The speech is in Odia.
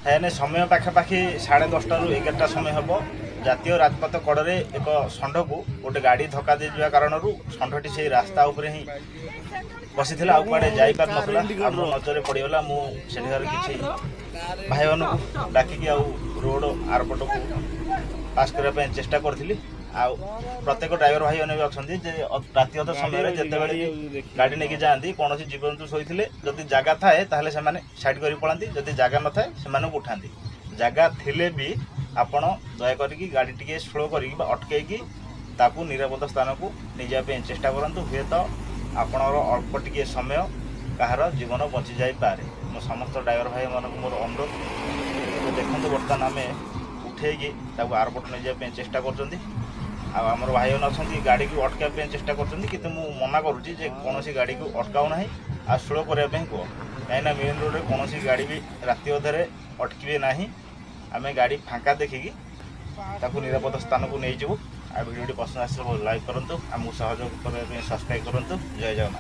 ହେନେ ସମୟ ପାଖାପାଖି 10:30ରୁ 11ଟା ସମୟ ହେବ। ଜାତୀୟ ରାଜପଥ କଡ଼ରେ ଏକ ଷଣ୍ଢକୁ ଗୋଟେ ଗାଡ଼ି ଧକ୍କା ଦେଇଯିବା କାରଣରୁ ଷଣ୍ଢଟି ସେଇ ରାସ୍ତା ଉପରେ ହିଁ ବସିଥିଲା, ଆଉ କୁଆଡ଼େ ଯାଇପାରୁନଥିଲା। ଆଉ ମୋ ନଜରରେ ପଡ଼ିଗଲା। ମୁଁ ସେଠିକାର କିଛି ଭାଇମାନଙ୍କୁ ଡାକିକି ଆଉ ରୋଡ଼ ଆରପଟକୁ ପାସ୍ କରିବା ପାଇଁ ଚେଷ୍ଟା କରିଥିଲି। ଆଉ ପ୍ରତ୍ୟେକ ଡ୍ରାଇଭର ଭାଇମାନେ ବି ଅଛନ୍ତି ଯେ ରାତି ଅଧ ସମୟରେ ଯେତେବେଳେ ବି ଗାଡ଼ି ନେଇକି ଯାଆନ୍ତି, କୌଣସି ଜୀବଜନ୍ତୁ ଶୋଇଥିଲେ ଯଦି ଜାଗା ଥାଏ ତାହେଲେ ସେମାନେ ସାଇଡ଼୍ କରି ପଳାନ୍ତି, ଯଦି ଜାଗା ନଥାଏ ସେମାନଙ୍କୁ ଉଠାନ୍ତି। ଜାଗା ଥିଲେ ବି ଆପଣ ଦୟାକରିକି ଗାଡ଼ି ଟିକେ ସ୍ଲୋ କରିକି ବା ଅଟକେଇକି ତାକୁ ନିରାପଦ ସ୍ଥାନକୁ ନେଇଯିବା ପାଇଁ ଚେଷ୍ଟା କରନ୍ତୁ। ହୁଏତ ଆପଣଙ୍କର ଅଳ୍ପ ଟିକିଏ ସମୟ କାହାର ଜୀବନ ବଞ୍ଚିଯାଇପାରେ। ମୋ ସମସ୍ତ ଡ୍ରାଇଭର ଭାଇମାନଙ୍କୁ ମୋର ଅନୁରୋଧ, ଦେଖନ୍ତୁ ବର୍ତ୍ତମାନ ଆମେ ଉଠେଇକି ତାକୁ ଆରପଟ ନେଇଯିବା ପାଇଁ ଚେଷ୍ଟା କରୁଛନ୍ତି। ଆଉ ଆମର ଭାଇମାନେ ଅଛନ୍ତି ଗାଡ଼ିକୁ ଅଟକାଇବା ପାଇଁ ଚେଷ୍ଟା କରୁଛନ୍ତି, କିନ୍ତୁ ମୁଁ ମନା କରୁଛି ଯେ କୌଣସି ଗାଡ଼ିକୁ ଅଟକାଉ ନାହିଁ ଆଉ ସ୍ଲୋ କରିବା ପାଇଁ କୁହ। କାହିଁକିନା ମେନ୍ ରୋଡ଼ରେ କୌଣସି ଗାଡ଼ି ବି ରାତି ଅଧରେ ଅଟକିବେ ନାହିଁ। ଆମେ ଗାଡ଼ି ଫାଙ୍କା ଦେଖିକି ତାକୁ ନିରାପଦ ସ୍ଥାନକୁ ନେଇଯିବୁ। ଆଉ ଭିଡ଼ିଓଟି ପସନ୍ଦ ଆସିଲେ ଲାଇକ୍ କରନ୍ତୁ, ଆମକୁ ସହଯୋଗ କରିବା ପାଇଁ ସବସ୍କ୍ରାଇବ୍ କରନ୍ତୁ। ଜୟ ଜଗନ୍ନାଥ।